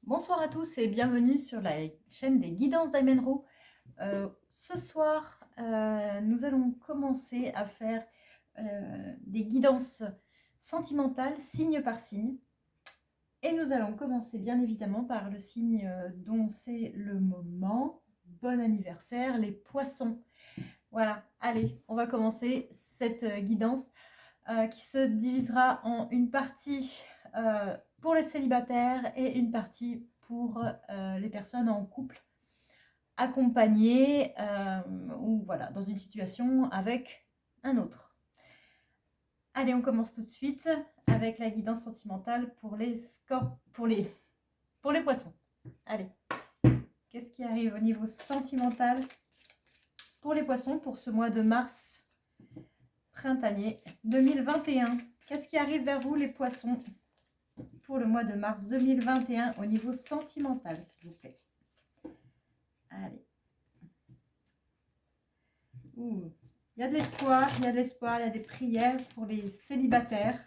Bonsoir à tous et bienvenue sur la chaîne des guidances d'Aymenro. Ce soir, nous allons commencer à faire des guidances sentimentales signe par signe. Et nous allons commencer bien évidemment par le signe dont c'est le moment. Bon anniversaire, les poissons. Voilà, allez, on va commencer cette guidance qui se divisera en une partie pour les célibataires et une partie pour les personnes en couple, accompagnées ou voilà, dans une situation avec un autre. Allez, on commence tout de suite avec la guidance sentimentale pour les poissons. Allez, qu'est-ce qui arrive au niveau sentimental pour les poissons pour ce mois de mars printanier 2021? Qu'est-ce qui arrive vers vous les poissons pour le mois de mars 2021 au niveau sentimental, s'il vous plaît? Allez. Ouh. Il y a de l'espoir, il y a de l'espoir, il y a des prières pour les célibataires.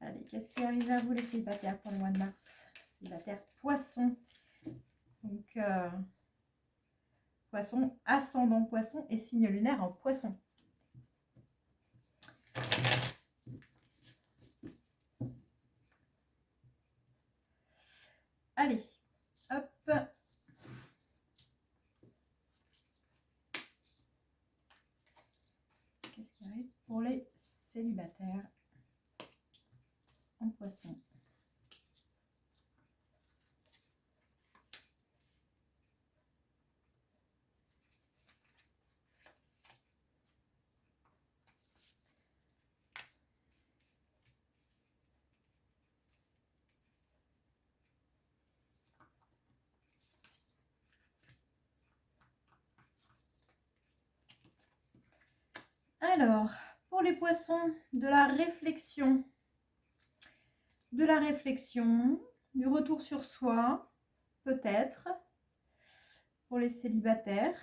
Allez, qu'est-ce qui arrive à vous les célibataires pour le mois de mars? Célibataires poisson. Donc, poisson, ascendant poisson et signe lunaire en poisson. Allez, hop. Qu'est-ce qui arrive pour les célibataires en poisson? Alors, pour les poissons, de la réflexion, du retour sur soi, peut-être, pour les célibataires.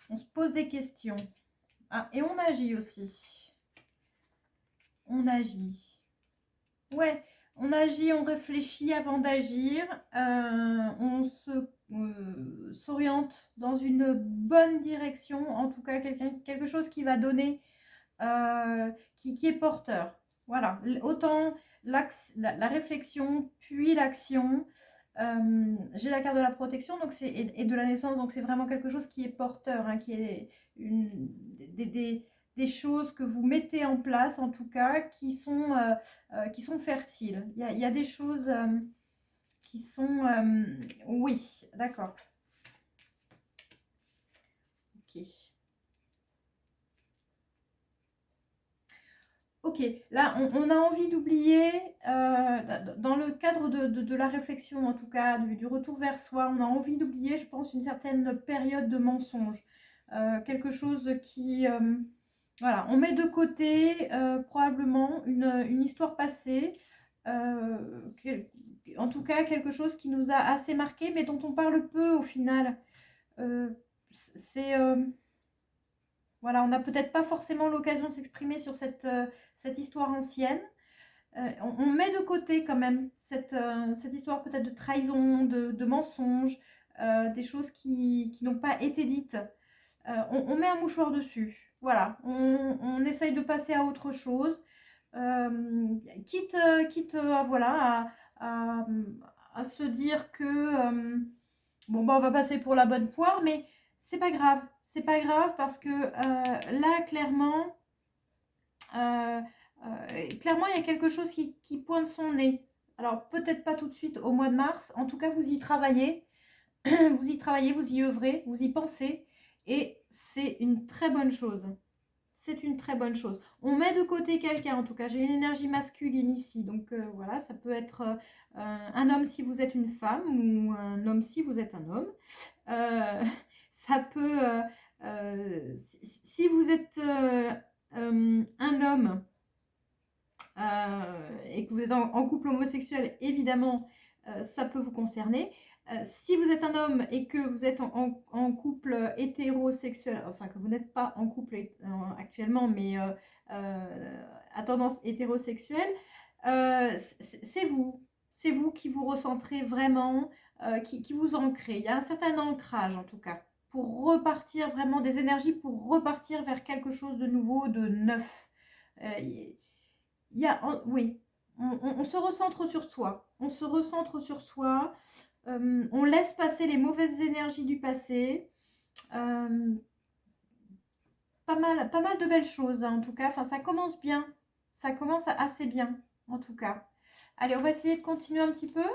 On se pose des questions. Ah, et on agit aussi. On agit. Ouais, on agit, on réfléchit avant d'agir. On s'oriente dans une bonne direction. En tout cas, quelque chose qui va donner, qui est porteur. Voilà, autant la réflexion, puis l'action. J'ai la carte de la protection donc et de la naissance, donc c'est vraiment quelque chose qui est porteur, hein, qui est des choses que vous mettez en place, en tout cas, qui sont fertiles. Il y a des choses qui sont... oui, d'accord. Ok. Ok, là, on a envie d'oublier, dans le cadre de la réflexion, en tout cas, du retour vers soi, on a envie d'oublier, je pense, une certaine période de mensonge. Quelque chose qui... voilà, on met de côté probablement une histoire passée, en tout cas quelque chose qui nous a assez marqué, mais dont on parle peu au final. C'est... voilà, on n'a peut-être pas forcément l'occasion de s'exprimer sur cette histoire ancienne. On met de côté quand même cette histoire peut-être de trahison, de mensonge, des choses qui n'ont pas été dites. On met un mouchoir dessus. Voilà, on essaye de passer à autre chose, quitte voilà, à se dire que bon, bah, on va passer pour la bonne poire, mais c'est pas grave. C'est pas grave parce que là, clairement, il y a quelque chose qui pointe son nez. Alors, peut-être pas tout de suite au mois de mars. En tout cas, vous y travaillez. Vous y travaillez, vous y œuvrez, vous y pensez. Et c'est une très bonne chose. C'est une très bonne chose. On met de côté quelqu'un, en tout cas, j'ai une énergie masculine ici. Donc, voilà, ça peut être un homme si vous êtes une femme ou un homme si vous êtes un homme. Ça peut... si vous êtes un homme et que vous êtes en couple homosexuel, évidemment, ça peut vous concerner. Si vous êtes un homme et que vous êtes en couple hétérosexuel, enfin que vous n'êtes pas en couple actuellement, mais à tendance hétérosexuelle, c'est vous. c'est vous qui vous recentrez vraiment, qui vous ancrez. Il y a un certain ancrage en tout cas, pour repartir vraiment des énergies, pour repartir vers quelque chose de nouveau, de neuf. Il y a, oui, on se recentre sur soi. On se recentre sur soi. On laisse passer les mauvaises énergies du passé. Pas mal de belles choses, hein, en tout cas. Enfin, ça commence bien. Ça commence assez bien, en tout cas. Allez, on va essayer de continuer un petit peu.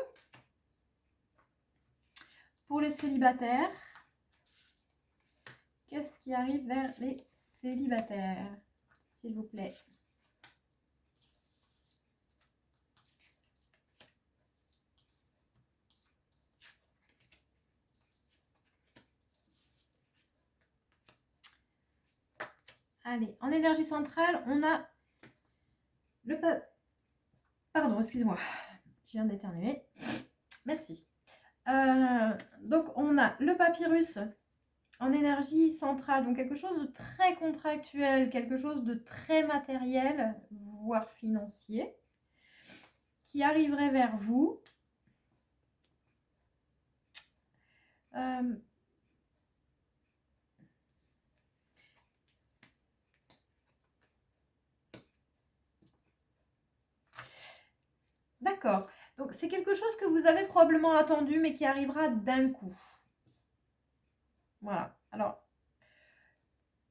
Pour les célibataires, qu'est-ce qui arrive vers les célibataires, s'il vous plaît? Allez, en énergie centrale, on a le... Pardon, excusez-moi, je viens d'éternuer. Merci. Donc, on a le papyrus en énergie centrale, donc quelque chose de très contractuel, quelque chose de très matériel, voire financier, qui arriverait vers vous. D'accord. Donc, c'est quelque chose que vous avez probablement attendu, mais qui arrivera d'un coup. Voilà. Alors,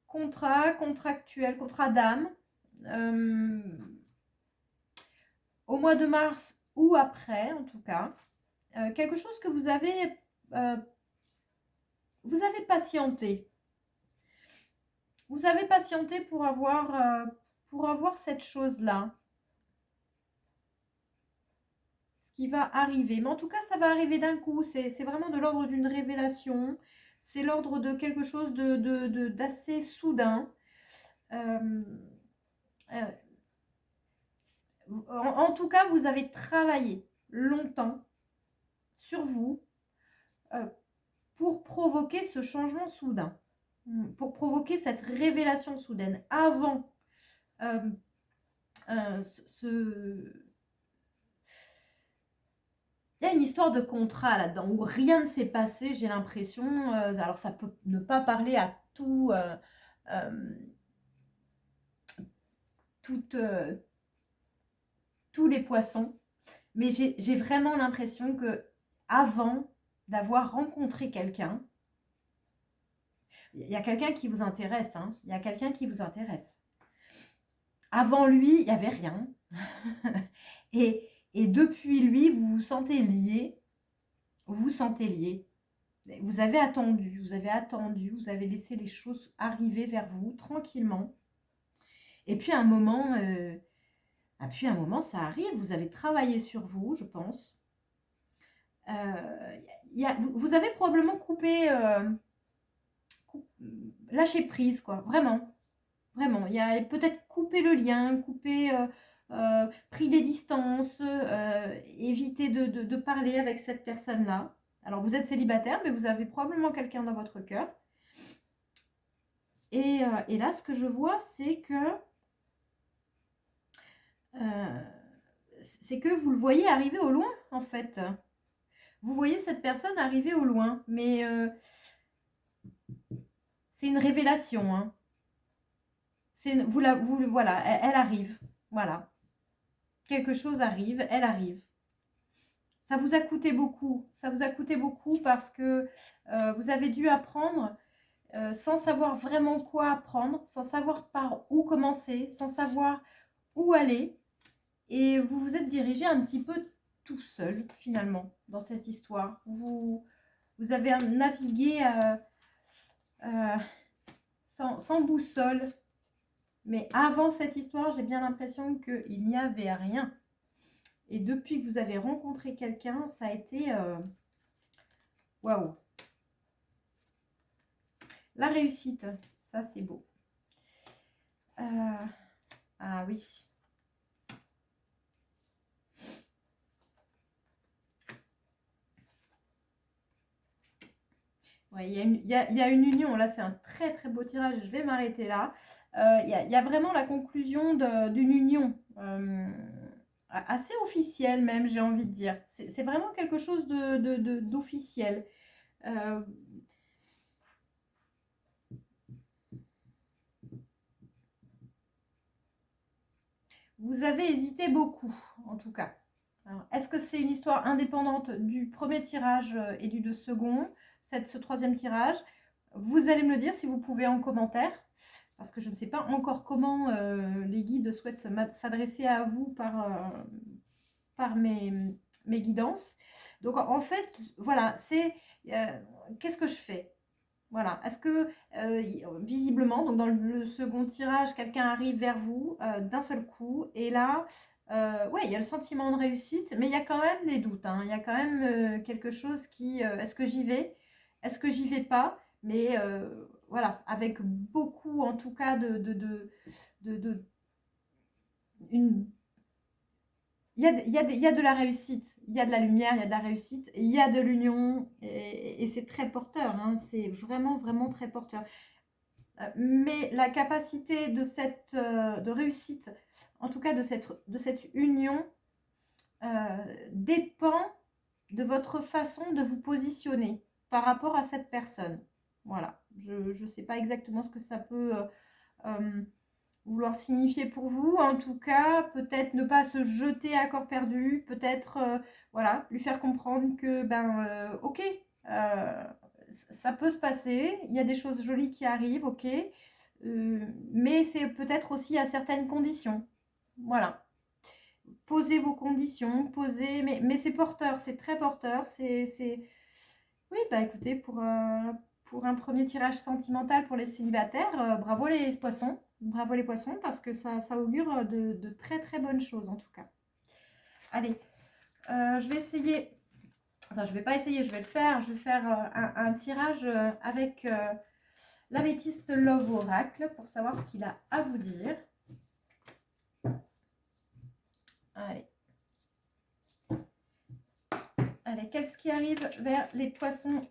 contractuel, contrat d'âme. Au mois de mars ou après, en tout cas. Quelque chose que vous avez patienté. Vous avez patienté pour avoir cette chose-là. Ce qui va arriver. Mais en tout cas, ça va arriver d'un coup. C'est vraiment de l'ordre d'une révélation. C'est l'ordre de quelque chose d'assez soudain. En tout cas, vous avez travaillé longtemps sur vous pour provoquer ce changement soudain, pour provoquer cette révélation soudaine. Avant il y a une histoire de contrat là-dedans où rien ne s'est passé, j'ai l'impression. Alors ça peut ne pas parler à tous les poissons, mais j'ai vraiment l'impression que avant d'avoir rencontré quelqu'un, il y a quelqu'un qui vous intéresse, hein, il y a quelqu'un qui vous intéresse. Avant lui, il n'y avait rien. et depuis lui, vous vous sentez lié. Vous avez attendu, vous avez laissé les choses arriver vers vous tranquillement. Et puis à un moment, ça arrive, vous avez travaillé sur vous, je pense. Vous avez probablement lâché prise, quoi, vraiment. Vraiment, il y a peut-être coupé le lien, pris des distances, évité de parler avec cette personne-là. Alors, vous êtes célibataire, mais vous avez probablement quelqu'un dans votre cœur. Et là, ce que je vois, c'est que vous le voyez arriver au loin, en fait. Vous voyez cette personne arriver au loin, mais c'est une révélation, hein. Voilà, elle arrive. Voilà. Quelque chose arrive, elle arrive. Ça vous a coûté beaucoup. Ça vous a coûté beaucoup parce que vous avez dû apprendre sans savoir vraiment quoi apprendre, sans savoir par où commencer, sans savoir où aller. Et vous vous êtes dirigé un petit peu tout seul, finalement, dans cette histoire. Vous avez navigué sans boussole. Mais avant cette histoire, j'ai bien l'impression qu'il n'y avait rien. Et depuis que vous avez rencontré quelqu'un, ça a été... waouh! La réussite, ça c'est beau. Ah oui. Ouais, il y a une union, là c'est un très très beau tirage, je vais m'arrêter là. Il y a vraiment la conclusion d'une union. assez officiel même, j'ai envie de dire. C'est vraiment quelque chose d'officiel. Euh, vous avez hésité beaucoup, en tout cas. Est-ce que c'est une histoire indépendante du premier tirage et du second, ce troisième tirage? Vous allez me le dire si vous pouvez en commentaire, parce que je ne sais pas encore comment les guides souhaitent s'adresser à vous par mes guidances. Donc en fait, voilà, c'est qu'est-ce que je fais? Voilà, est-ce que visiblement, donc dans le second tirage, quelqu'un arrive vers vous d'un seul coup, et là, ouais, il y a le sentiment de réussite, mais il y a quand même des doutes, hein. Il y a quand même quelque chose qui, est-ce que j'y vais? Est-ce que j'y vais pas? Mais voilà, avec beaucoup en tout cas de une il y a de la réussite, il y a de la lumière, il y a de la réussite, il y a de l'union, et c'est très porteur, hein, c'est vraiment, vraiment très porteur. Mais la capacité de réussite, en tout cas de cette union, dépend de votre façon de vous positionner par rapport à cette personne. Voilà, je ne sais pas exactement ce que ça peut euh, vouloir signifier pour vous. En tout cas, peut-être ne pas se jeter à corps perdu, peut-être voilà, lui faire comprendre que ok, ça peut se passer, il y a des choses jolies qui arrivent, ok, mais c'est peut-être aussi à certaines conditions. Voilà. Posez vos conditions, posez, mais c'est porteur, c'est très porteur, Oui, bah écoutez, pour un premier tirage sentimental pour les célibataires, bravo les poissons. Bravo les poissons, parce que ça augure de très très bonnes choses en tout cas. Allez, je vais essayer, enfin je vais pas essayer, je vais le faire. Je vais faire un tirage avec l'améthyste Love Oracle pour savoir ce qu'il a à vous dire. Allez. Allez, qu'est-ce qui arrive vers les poissons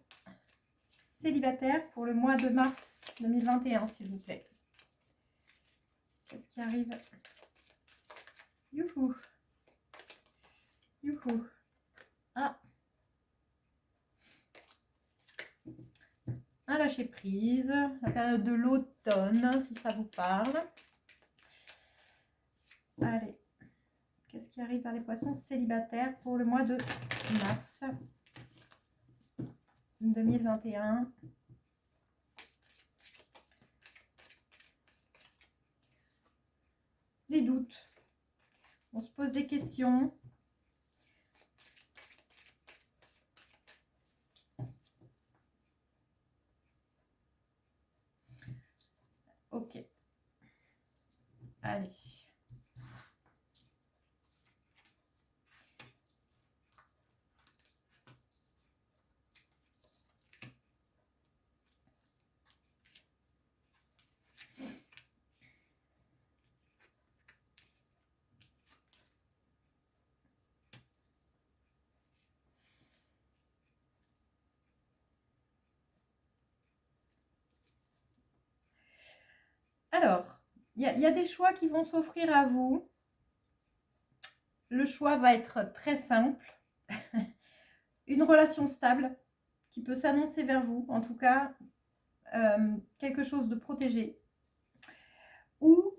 célibataires pour le mois de mars 2021, s'il vous plaît? Qu'est-ce qui arrive? Youhou! Youhou! Ah! Un lâcher prise, la période de l'automne, si ça vous parle. Allez, qu'est-ce qui arrive vers les poissons célibataires pour le mois de mars 2021? Des doutes. On se pose des questions. Ok. Allez. Alors, il y a des choix qui vont s'offrir à vous. Le choix va être très simple. Une relation stable qui peut s'annoncer vers vous, en tout cas quelque chose de protégé, ou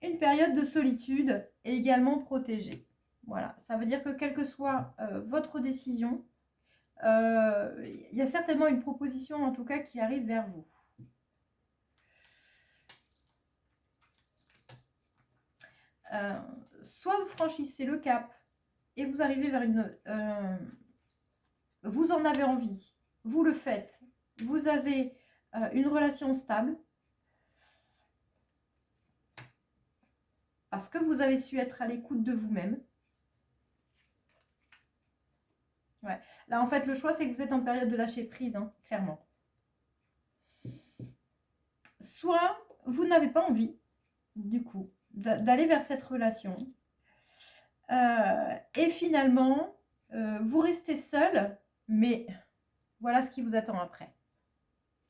une période de solitude également protégée. Voilà, ça veut dire que quelle que soit votre décision, il y a certainement une proposition en tout cas qui arrive vers vous. Soit vous franchissez le cap et vous arrivez vers vous en avez envie, vous le faites, vous avez une relation stable, parce que vous avez su être à l'écoute de vous-même. Ouais. Là, en fait, le choix, c'est que vous êtes en période de lâcher prise, hein, clairement. Soit vous n'avez pas envie, du coup, d'aller vers cette relation. Et finalement, vous restez seul, mais voilà ce qui vous attend après.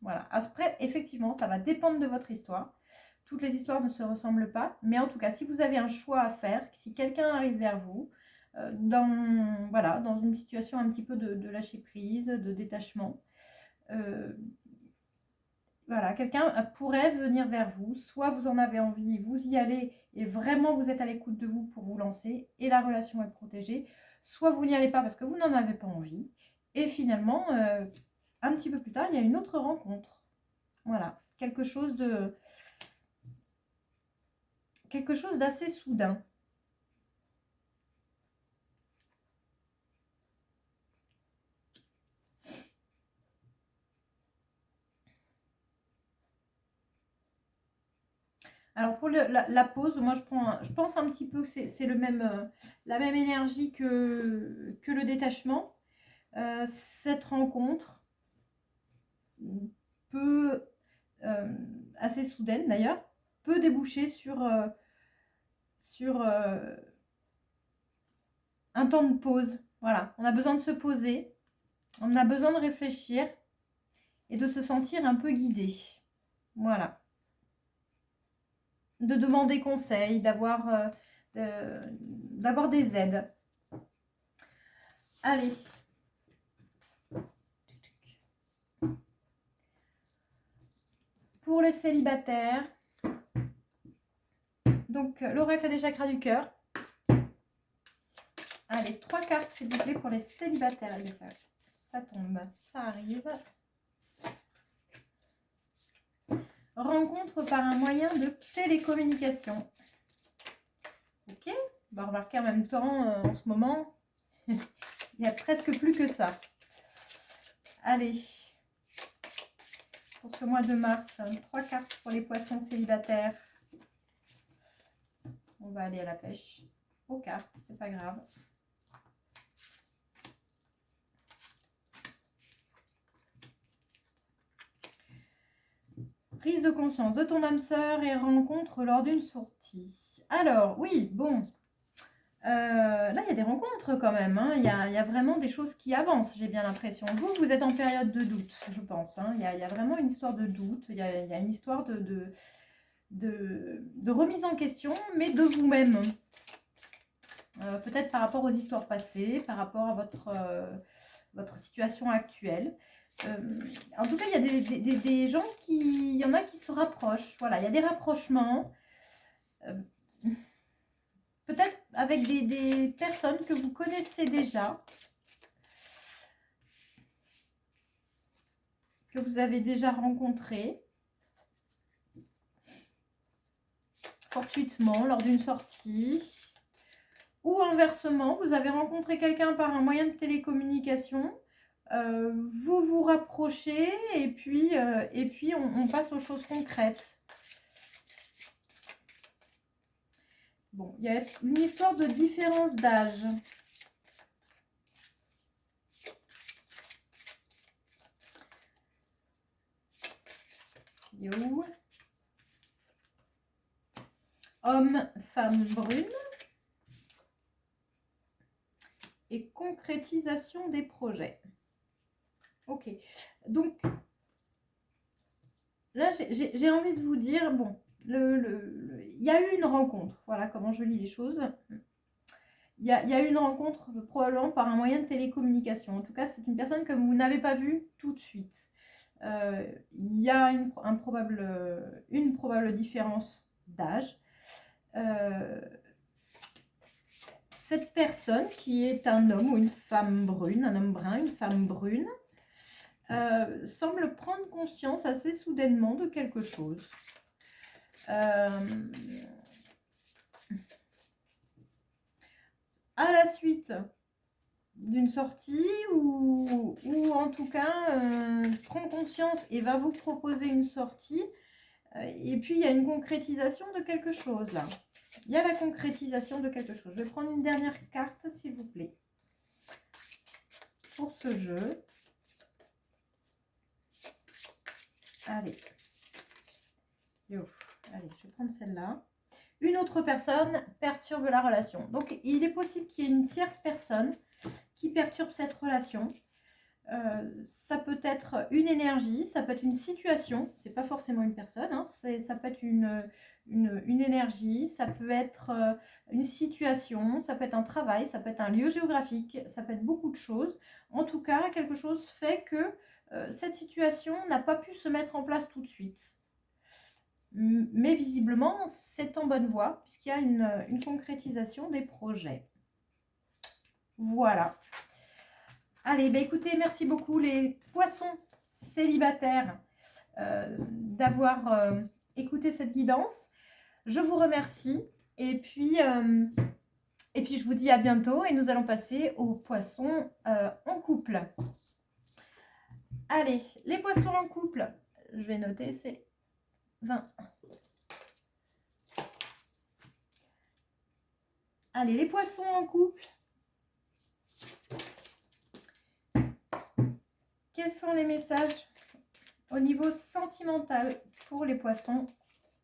Voilà. Après, effectivement, ça va dépendre de votre histoire. toutes les histoires ne se ressemblent pas. Mais en tout cas, si vous avez un choix à faire, si quelqu'un arrive vers vous, voilà, dans une situation un petit peu de lâcher prise, de détachement, voilà, quelqu'un pourrait venir vers vous, soit vous en avez envie, vous y allez et vraiment vous êtes à l'écoute de vous pour vous lancer et la relation est protégée, soit vous n'y allez pas parce que vous n'en avez pas envie et finalement, un petit peu plus tard, il y a une autre rencontre. Voilà, quelque chose d'assez soudain. Alors pour la pause, moi je pense un petit peu que c'est la même énergie que le détachement. Cette rencontre peut, assez soudaine d'ailleurs, peut déboucher sur un temps de pause. Voilà, on a besoin de se poser, on a besoin de réfléchir et de se sentir un peu guidé. Voilà. De demander conseil, d'avoir des aides. Allez. Pour les célibataires, donc l'oracle des chakras du cœur. Allez, 3 cartes s'il vous plaît pour les célibataires. Et ça tombe, ça arrive. Rencontre par un moyen de télécommunication. Ok, on va remarquer en même temps, en ce moment, il n'y a presque plus que ça. Allez, pour ce mois de mars, 3 cartes pour les poissons célibataires. On va aller à la pêche. Aux cartes, c'est pas grave. Prise de conscience de ton âme sœur et rencontre lors d'une sortie. Alors, oui, bon. Là, il y a des rencontres quand même. Hein. Il y a vraiment des choses qui avancent, j'ai bien l'impression. Vous êtes en période de doute, je pense. Hein. Il y a vraiment une histoire de doute. Il y a une histoire de remise en question, mais de vous-même. Peut-être par rapport aux histoires passées, par rapport à votre situation actuelle. En tout cas, il y a des gens il y en a qui se rapprochent. Voilà, il y a des rapprochements. Peut-être avec des personnes que vous connaissez déjà. Que vous avez déjà rencontrées. Fortuitement, lors d'une sortie. Ou inversement, vous avez rencontré quelqu'un par un moyen de télécommunication. Vous vous rapprochez et puis on passe aux choses concrètes. Bon, il y a une histoire de différence d'âge. Yo. Homme, femme brune. Et concrétisation des projets. Ok, donc là j'ai envie de vous dire, bon, il y a eu une rencontre, voilà comment je lis les choses. Il y a eu une rencontre probablement par un moyen de télécommunication. En tout cas, c'est une personne que vous n'avez pas vue tout de suite. Il y a une probable différence d'âge. Cette personne qui est un homme ou une femme brune, un homme brun, une femme brune, semble prendre conscience assez soudainement de quelque chose. À la suite d'une sortie ou en tout cas prend conscience et va vous proposer une sortie. Et puis il y a une concrétisation de quelque chose là. Il y a la concrétisation de quelque chose. Je vais prendre une dernière carte, s'il vous plaît, pour ce jeu. Allez. Allez, je vais prendre celle-là. Une autre personne perturbe la relation. Donc, il est possible qu'il y ait une tierce personne qui perturbe cette relation. Ça peut être une énergie, ça peut être une situation, c'est pas forcément une personne, hein, ça peut être une énergie, ça peut être une situation, ça peut être un travail, ça peut être un lieu géographique, ça peut être beaucoup de choses. En tout cas, quelque chose fait que cette situation n'a pas pu se mettre en place tout de suite. Mais visiblement, c'est en bonne voie puisqu'il y a une concrétisation des projets. Voilà. Allez, bah écoutez, merci beaucoup les poissons célibataires d'avoir écouté cette guidance. Je vous remercie et puis je vous dis à bientôt et nous allons passer aux poissons en couple. Allez, les poissons en couple, je vais noter, c'est 20. Allez, les poissons en couple. Quels sont les messages au niveau sentimental pour les poissons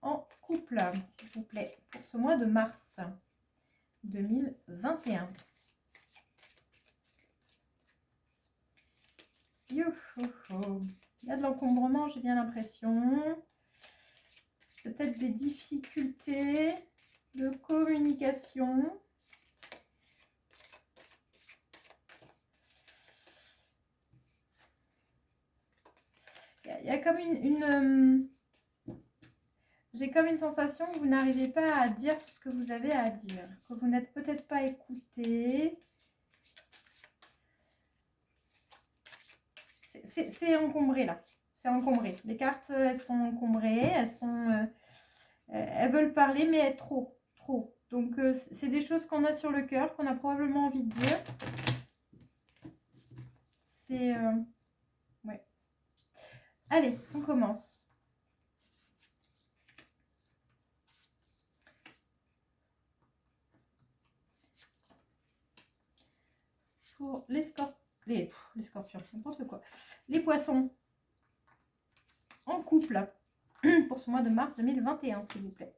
en couple, s'il vous plaît, pour ce mois de mars 2021. Youhou. Il y a de l'encombrement, j'ai bien l'impression. Peut-être des difficultés de communication. Il y a comme j'ai comme une sensation que vous n'arrivez pas à dire tout ce que vous avez à dire, que vous n'êtes peut-être pas écouté. C'est encombré là, c'est encombré. Les cartes, elles sont encombrées, elles veulent parler, mais trop. Donc, c'est des choses qu'on a sur le cœur, qu'on a probablement envie de dire. C'est... ouais. Allez, on commence. Pour les scorpions, n'importe quoi. Les poissons en couple pour ce mois de mars 2021, s'il vous plaît.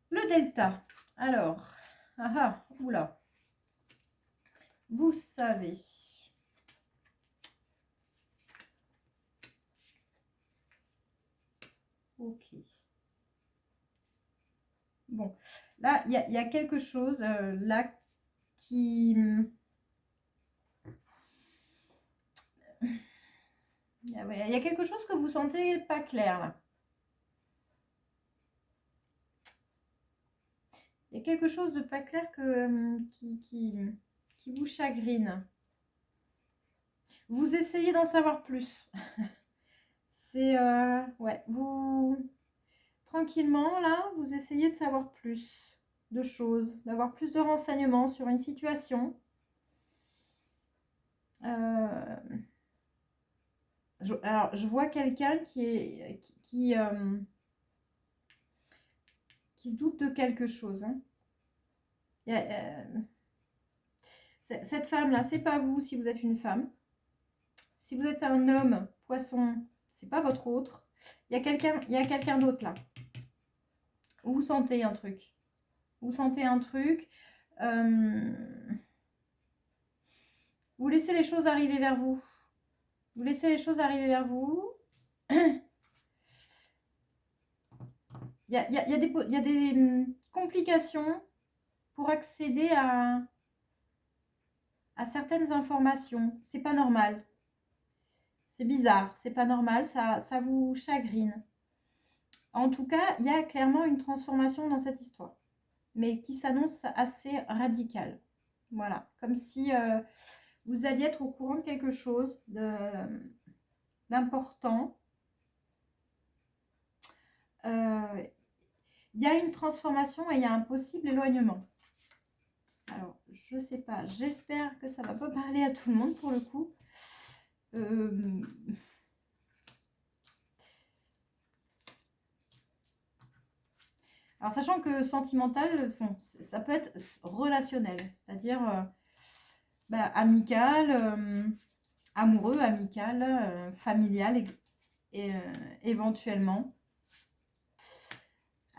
Le delta. Alors, oula. Vous savez. Ok. Bon, là, il y a quelque chose là qui... Il y a quelque chose que vous sentez pas clair là. Il y a quelque chose de pas clair qui vous chagrine. Vous essayez d'en savoir plus. C'est... ouais, vous... Tranquillement, là, vous essayez de savoir plus de choses, d'avoir plus de renseignements sur une situation. Alors, je vois quelqu'un qui se doute de quelque chose. Hein. Cette femme-là, c'est pas vous si vous êtes une femme. Si vous êtes un homme, poisson, c'est pas votre autre. Il y a quelqu'un d'autre là. Vous sentez un truc. Vous sentez un truc. Vous laissez les choses arriver vers vous. Vous laissez les choses arriver vers vous. Il y a des complications pour accéder à certaines informations. C'est pas normal. C'est bizarre. C'est pas normal. Ça vous chagrine. En tout cas, il y a clairement une transformation dans cette histoire. Mais qui s'annonce assez radicale. Voilà. Comme si vous alliez être au courant de quelque chose d'important. Il y a une transformation et il y a un possible éloignement. Alors, je sais pas. J'espère que ça va pas parler à tout le monde pour le coup. Alors, sachant que sentimental, bon, ça peut être relationnel, c'est-à-dire amical, amoureux, amical, familial, et éventuellement.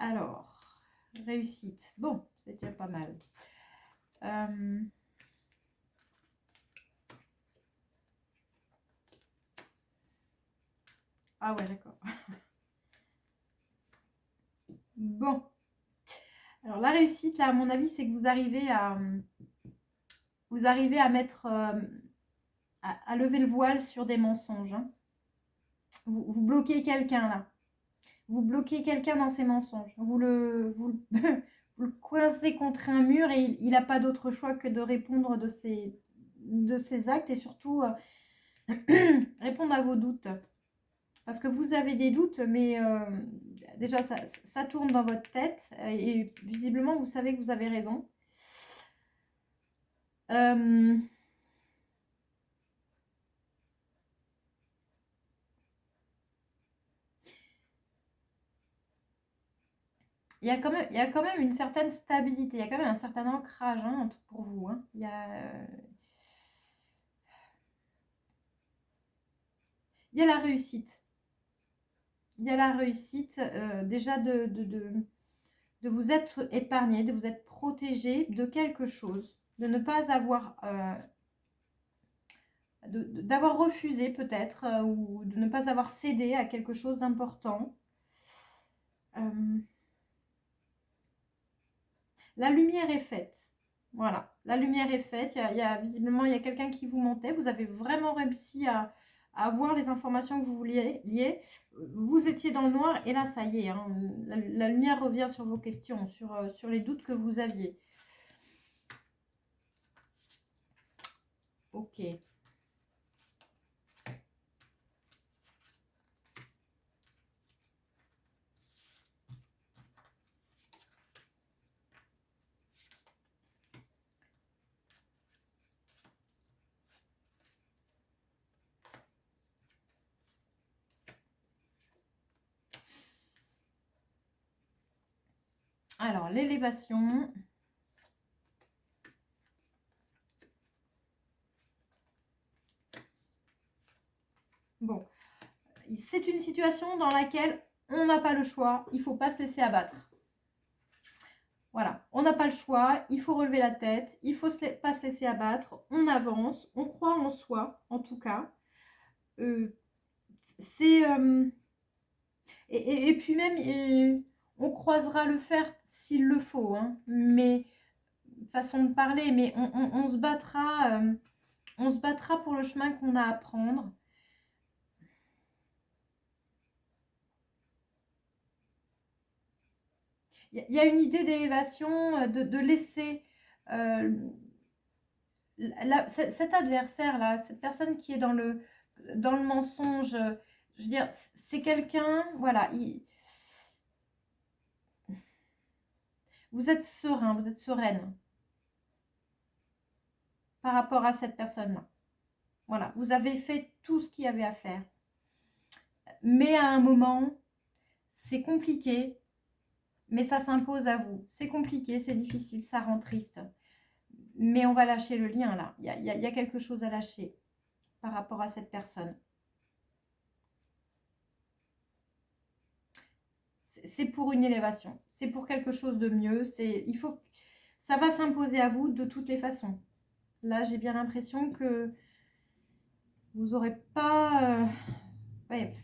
Alors, réussite. Bon, c'est déjà pas mal. Ah ouais, d'accord. Bon. Alors, la réussite, là, à mon avis, c'est que vous arrivez à mettre, à lever le voile sur des mensonges. Hein. Vous bloquez quelqu'un, là. Vous bloquez quelqu'un dans ses mensonges. Vous vous le coincez contre un mur et il n'a pas d'autre choix que de répondre de ses actes et surtout répondre à vos doutes. Parce que vous avez des doutes, mais déjà, ça tourne dans votre tête et visiblement, vous savez que vous avez raison. Il y a quand même une certaine stabilité, il y a quand même un certain ancrage hein, pour vous. Hein. Il y a la réussite. Il y a la réussite déjà de vous être épargné, de vous être protégé de quelque chose, de ne pas avoir... d'avoir refusé peut-être ou de ne pas avoir cédé à quelque chose d'important. La lumière est faite. Voilà, la lumière est faite. Visiblement, il y a quelqu'un qui vous mentait. Vous avez vraiment réussi à avoir les informations que vous vouliez. Vous étiez dans le noir et là, ça y est. Hein, la lumière revient sur vos questions, sur les doutes que vous aviez. Ok. Alors, l'élévation. Bon, c'est une situation dans laquelle on n'a pas le choix. Il ne faut pas se laisser abattre. Voilà, on n'a pas le choix. Il faut relever la tête. Il ne faut pas se laisser abattre. On avance. On croit en soi, en tout cas. C'est... et puis même, on croisera le fer s'il le faut. Hein, mais, façon de parler, mais on se battra... on se battra pour le chemin qu'on a à prendre. Il y a une idée d'élévation, de laisser cet adversaire-là, cette personne qui est dans le mensonge, je veux dire, c'est quelqu'un, voilà, vous êtes serein, vous êtes sereine par rapport à cette personne-là. Voilà, vous avez fait tout ce qu'il y avait à faire. Mais à un moment, c'est compliqué, mais ça s'impose à vous. C'est compliqué, c'est difficile, ça rend triste. Mais on va lâcher le lien là. Il y a quelque chose à lâcher par rapport à cette personne. C'est pour une élévation. C'est pour quelque chose de mieux. Ça va s'imposer à vous de toutes les façons. Là, j'ai bien l'impression que vous n'aurez pas... ouais.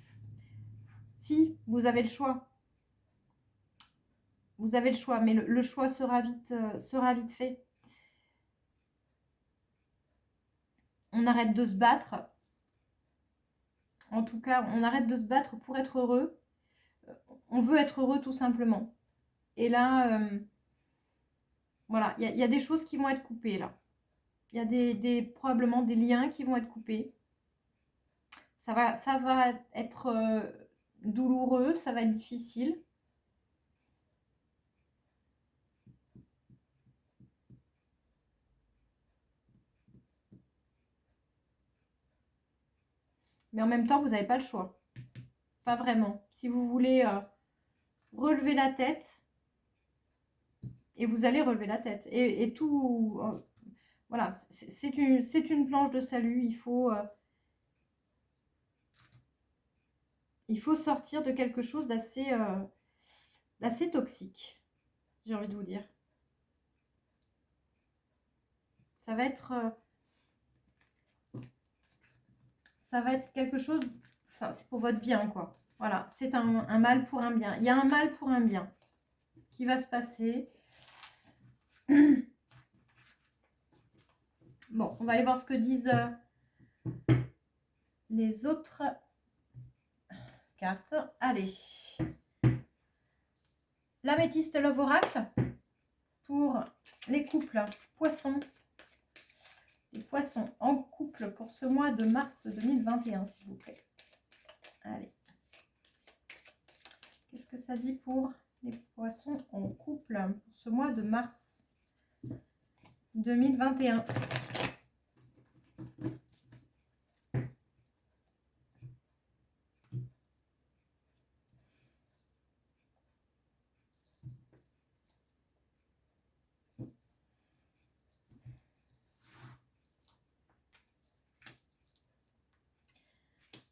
Si, vous avez le choix. Vous avez le choix, mais le choix sera vite fait. On arrête de se battre. En tout cas, on arrête de se battre pour être heureux. On veut être heureux tout simplement. Et là, voilà, il y a des choses qui vont être coupées là. Il y a probablement des liens qui vont être coupés. Ça va être douloureux, ça va être difficile. Mais en même temps, vous n'avez pas le choix. Pas vraiment. Si vous voulez relever la tête, et vous allez relever la tête. Et tout... voilà, c'est une planche de salut. Il faut sortir de quelque chose d'assez assez toxique, j'ai envie de vous dire. Ça va être quelque chose, enfin, c'est pour votre bien, quoi. Voilà, c'est un mal pour un bien. Il y a un mal pour un bien qui va se passer. Bon, on va aller voir ce que disent les autres cartes. Allez. L'améthyste Love Oracle pour les couples poissons. Les poissons en couple pour ce mois de mars 2021, s'il vous plaît. Allez. Qu'est-ce que ça dit pour les poissons en couple pour ce mois de mars 2021?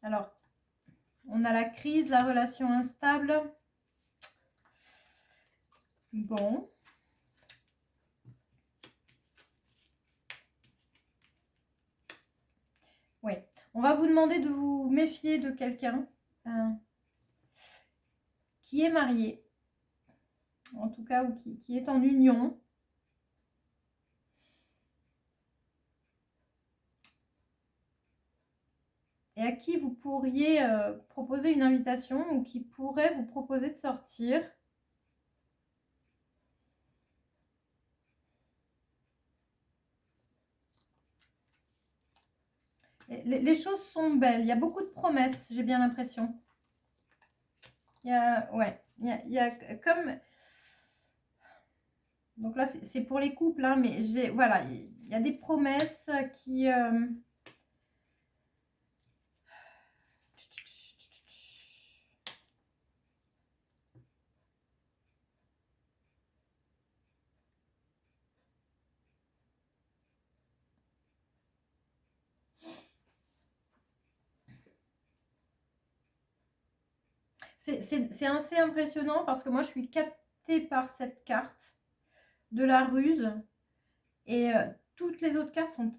Alors, on a la crise, la relation instable. Bon. Oui. On va vous demander de vous méfier de quelqu'un qui est marié. En tout cas, ou qui est en union. Et à qui vous pourriez proposer une invitation ou qui pourrait vous proposer de sortir. Les choses sont belles. Il y a beaucoup de promesses, j'ai bien l'impression. Il y a comme... Donc là, c'est pour les couples, hein, mais voilà, il y a des promesses qui... C'est assez impressionnant parce que moi, je suis captée par cette carte de la ruse. Et toutes les autres cartes sont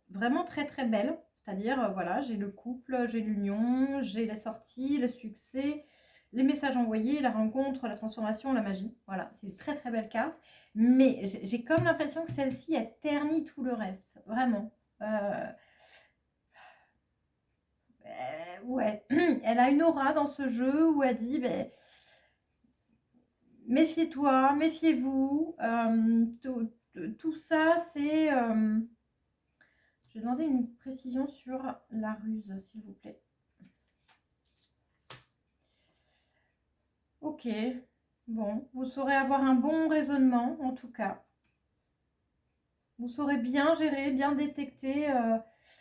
vraiment très très belles. C'est-à-dire, voilà, j'ai le couple, j'ai l'union, j'ai la sortie, le succès, les messages envoyés, la rencontre, la transformation, la magie. Voilà, c'est une très très belle carte. Mais j'ai comme l'impression que celle-ci, elle ternit tout le reste. Vraiment. Ouais, elle a une aura dans ce jeu où elle dit... Ben, méfiez-toi, méfiez-vous. Tout ça, c'est... je vais demander une précision sur la ruse, s'il vous plaît. Ok. Bon, vous saurez avoir un bon raisonnement, en tout cas. Vous saurez bien gérer, bien détecter